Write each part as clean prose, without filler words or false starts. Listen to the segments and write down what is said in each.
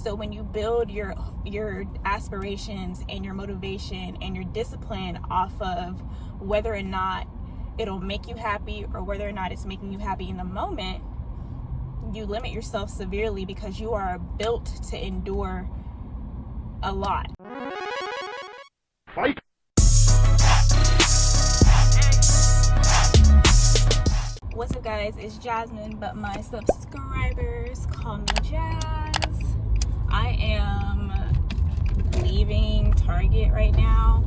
So when you build your aspirations and your motivation and your discipline off of whether or not it'll make you happy or whether or not it's making you happy in the moment, you limit yourself severely because you are built to endure a lot. Fight. What's up, guys? It's Jasmine, but my subscribers call me Jazz. I am leaving Target right now,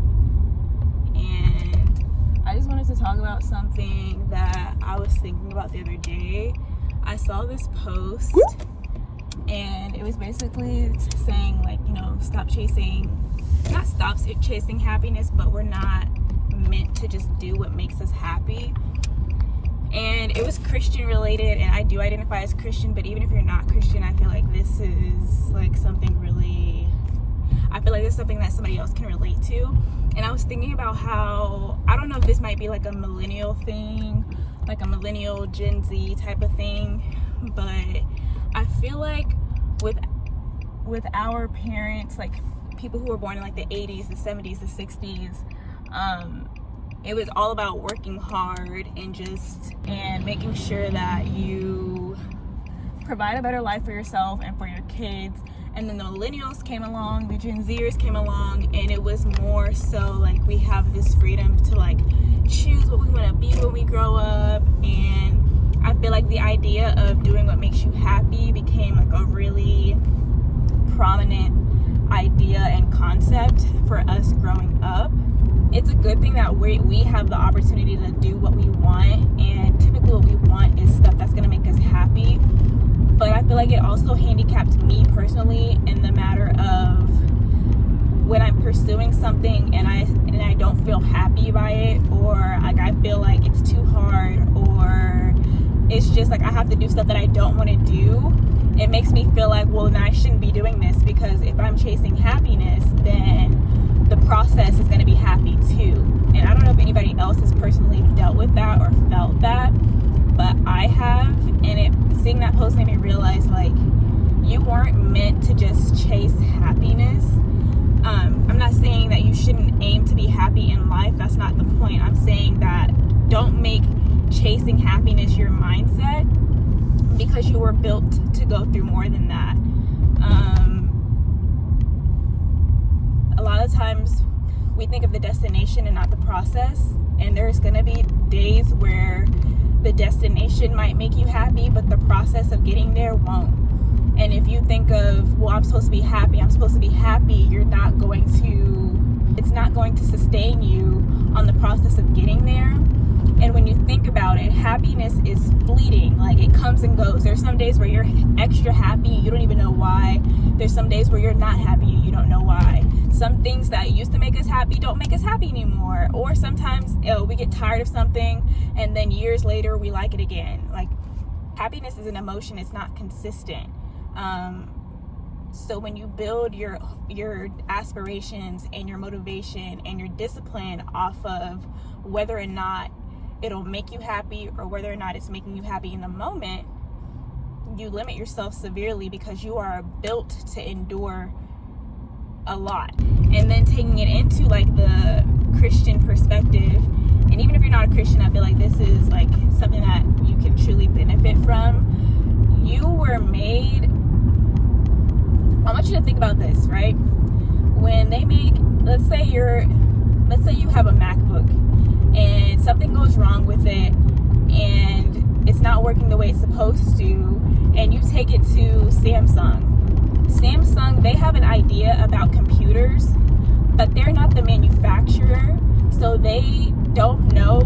and I just wanted to talk about something that I was thinking about the other day. I saw this post, and it was basically saying, like, stop chasing happiness, but we're not meant to just do what makes us happy. And it was Christian related, and I do identify as Christian, but even if you're not Christian, I feel like this is like something that somebody else can relate to. And I was thinking about how, I don't know if this might be like a millennial thing, like a millennial Gen Z type of thing, but I feel like with our parents, like people who were born in like the 80s, the 70s, the 60s, it was all about working hard and making sure that you provide a better life for yourself and for your kids. And then the millennials came along, the Gen Zers came along, and it was more so like we have this freedom to like choose what we want to be when we grow up. And I feel like the idea of doing what makes you happy became like a really prominent idea and concept for us growing up. It's a good thing that we have the opportunity to do what we want, and typically what we want is stuff that's going to make us happy. But I feel like it also handicapped me personally in the matter of when I'm pursuing something and I don't feel happy by it, or like I feel like it's too hard, or it's just like I have to do stuff that I don't want to do. It makes me feel like, well, then I shouldn't be doing this, because if I'm chasing happiness, then the process is going to be happy too. And I don't know if anybody else has personally dealt with that or felt that, but I have. And seeing that post made me realize, like, you weren't meant to just chase happiness. I'm not saying that you shouldn't aim to be happy in life. That's not the point. I'm saying that don't make chasing happiness your mindset, because you were built to go through more than that. A lot of times we think of the destination and not the process, and there's going to be days where the destination might make you happy, but the process of getting there won't. And if you think of, well, I'm supposed to be happy, it's not going to sustain you on the process of getting there. And when you think about it, happiness is fleeting. Like, it comes and goes. There's some days where you're extra happy, you don't even know why. There's some days where you're not happy, you don't know why. Some things that used to make us happy don't make us happy anymore. Or sometimes we get tired of something, and then years later we like it again. Like, happiness is an emotion, it's not consistent. So when you build your aspirations and your motivation and your discipline off of whether or not it'll make you happy or whether or not it's making you happy in the moment, you limit yourself severely because you are built to endure a lot. And then taking it into like the Christian perspective, and even if you're not a Christian, I feel like this is like something that you can truly benefit from. You were made, I want you to think about this, right? When they make, let's say you have a MacBook and something goes wrong with it and it's not working the way it's supposed to, and you take it to Samsung, they have an idea about computers, but they're not the manufacturer, so they don't know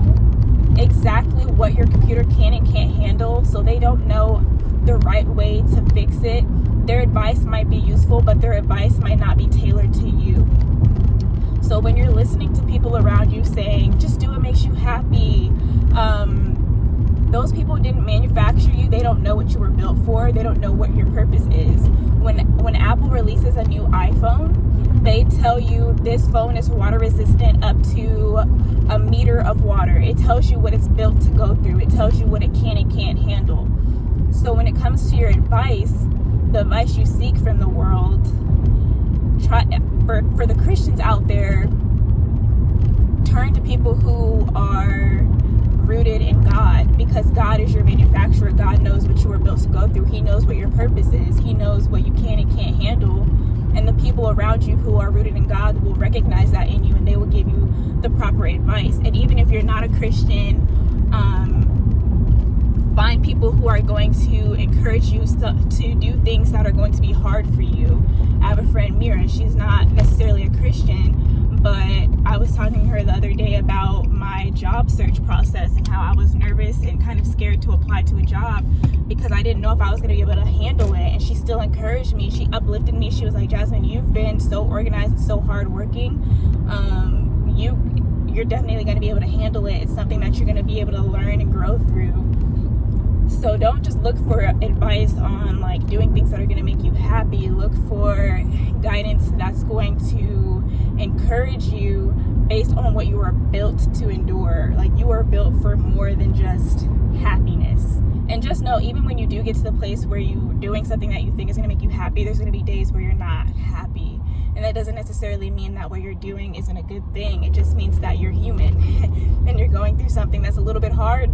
exactly what your computer can and can't handle, so they don't know the right way to fix it. Their advice might be useful, but their advice might not be tailored to you. So when you're listening to people around you saying, just do what makes you happy, those people didn't manufacture you. They don't know what you were built for. They don't know what your purpose is. When Apple releases a new iPhone, they tell you this phone is water resistant up to a meter of water. It tells you what it's built to go through. It tells you what it can and can't handle. So when it comes to your advice, the advice you seek from the world, for the Christians out there, turn to people who are rooted in God, because God is your manufacturer. God knows what you were built to go through. He knows what your purpose is. He knows what you can and can't handle. And the people around you who are rooted in God will recognize that in you, and they will give you the proper advice. And even if you're not a Christian, find people who are going to encourage you to do things that are going to be hard for you. I have a friend, Mira. She's not necessarily a Christian, but I was talking to her the other day about my job search process and how I was nervous and kind of scared to apply to a job because I didn't know if I was going to be able to handle it. And she still encouraged me. She uplifted me. She was like, Jasmine, you've been so organized and so hardworking. You're definitely going to be able to handle it. It's something that you're going to be able to learn and grow through. So don't just look for advice on like doing things that are going to make you happy. Look for guidance that's going to encourage you based on what you were built to endure. Like, you are built for more than just happiness. And just know, even when you do get to the place where you're doing something that you think is going to make you happy, there's going to be days where you're not happy. And that doesn't necessarily mean that what you're doing isn't a good thing. It just means that you're human and you're going through something that's a little bit hard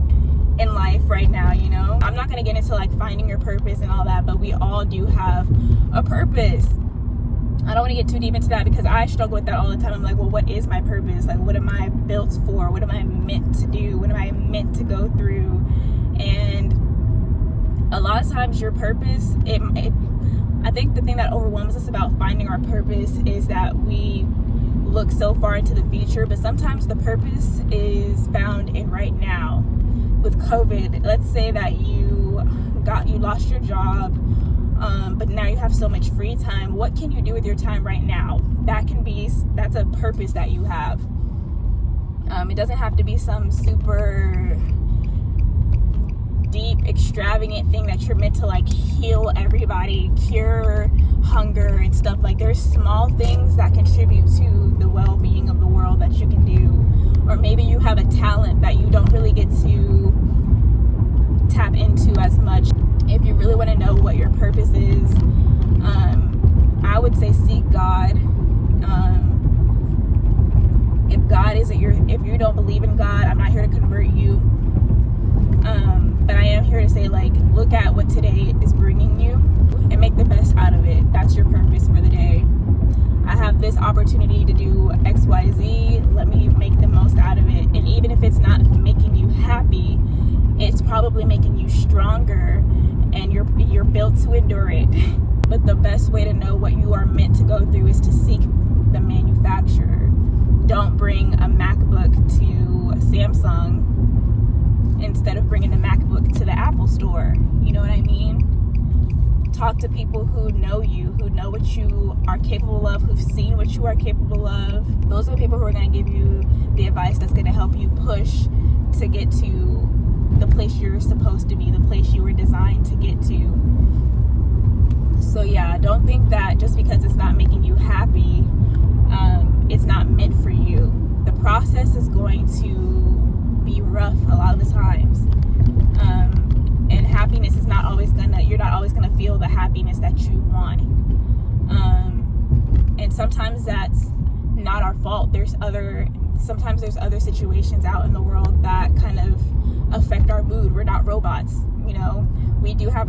in life right now, you know. I'm not going to get into like finding your purpose and all that, but we all do have a purpose. I don't want to get too deep into that because I struggle with that all the time. I'm like, well, what is my purpose? Like, what am I built for? What am I meant to do? What am I meant to go through? And a lot of times your purpose, I think the thing that overwhelms us about finding our purpose is that we look so far into the future, but sometimes the purpose is found in right now. With COVID, let's say that you lost your job, but now you have so much free time. What can you do with your time right now? That's a purpose that you have. It doesn't have to be some super deep, extravagant thing that you're meant to like heal everybody, cure hunger and stuff. Like, there's small things that contribute to the well-being of the world that you can do. Or maybe you have a talent that you don't really get to tap into as much. If you really want to know what your purpose is, I would say seek God. If you don't believe in God, I'm not here to convert you. But I am here to say, like, look at what today is bringing you and make the best out of it. That's your purpose for the day. I have this opportunity to do XYZ. Let me make the most out of it. And even if it's not making you happy, it's probably making you stronger, and you're built to endure it. But the best way to know what you are meant to go through is to seek the manufacturer. Don't bring a MacBook to Samsung instead of bringing the MacBook to the Apple store. You know what I mean? Talk to people who know you, who know what you are capable of, who've seen what you are capable of. Those are the people who are going to give you the advice that's going to help you push to get to the place you're supposed to be, the place you were designed to get to. So yeah, don't think that just because it's not making you happy, it's not meant for you. The process is going to be rough a lot of the times. And happiness is not always you're not always gonna feel the happiness that you want. And sometimes that's not our fault. Sometimes there's other situations out in the world that kind of affect our mood. We're not robots, you know. We do have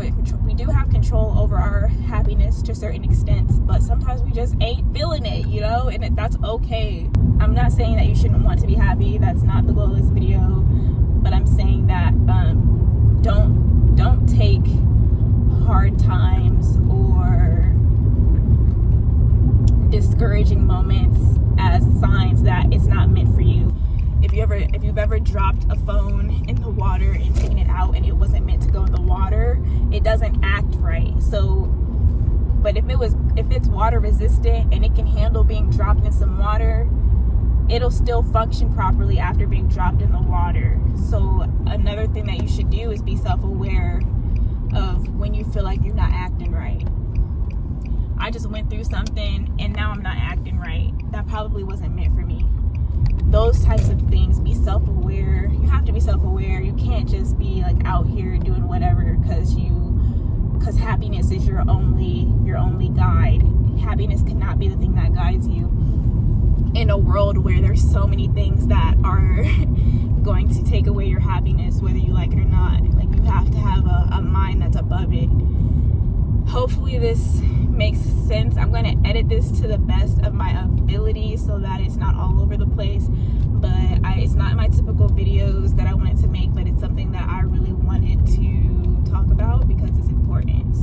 control over our happiness to certain extents, but sometimes we just ain't feeling it, you know, and that's okay. I'm not saying that you shouldn't want to be happy. That's not the goal of this video, but I'm saying that don't take hard times or discouraging moments as signs that it's not meant for you. If you've ever dropped a phone in the water and taken it out and it wasn't meant to go in the water, it doesn't act right. So, but if it's water resistant and it can handle being dropped in some water, it'll still function properly after being dropped in the water. So another thing that you should do is be self-aware of when you feel like you're not acting right. I just went through something and now I'm not acting right. That probably wasn't meant for me. Those types of things, be self-aware. You have to be self-aware. You can't just be like out here doing whatever because happiness is your only guide. happiness cannot be the thing that guides you in a world where there's so many things that are going to take away your happiness, whether you like it or not. Like, you have to have a mind that's above it. Hopefully this makes sense. I'm going to edit this to the best of my ability so that it's not all over the place, but it's not my typical videos that I wanted to make, but it's something that I really wanted to talk about because it's important.